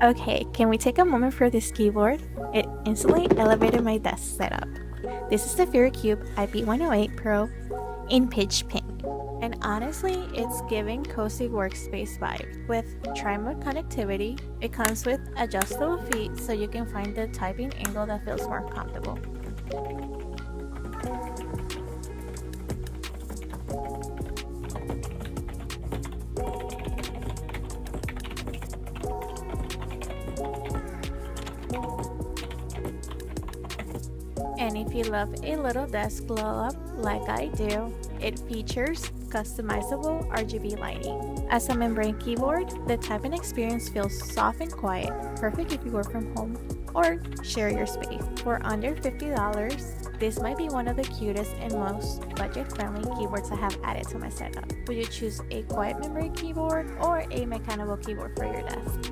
Okay, can we take a moment for this keyboard? It instantly elevated my desk setup. This is the FURYCUBE IP108 Pro in pitch pink. And honestly, it's giving cozy workspace vibe. With tri-mode connectivity, it comes with adjustable feet so you can find the typing angle that feels more comfortable. And if you love a little desk glow up like I do, it features customizable RGB lighting. As a membrane keyboard, the typing experience feels soft and quiet, perfect if you work from home or share your space. For under $50, this might be one of the cutest and most budget-friendly keyboards I have added to my setup. Would you choose a quiet membrane keyboard or a mechanical keyboard for your desk?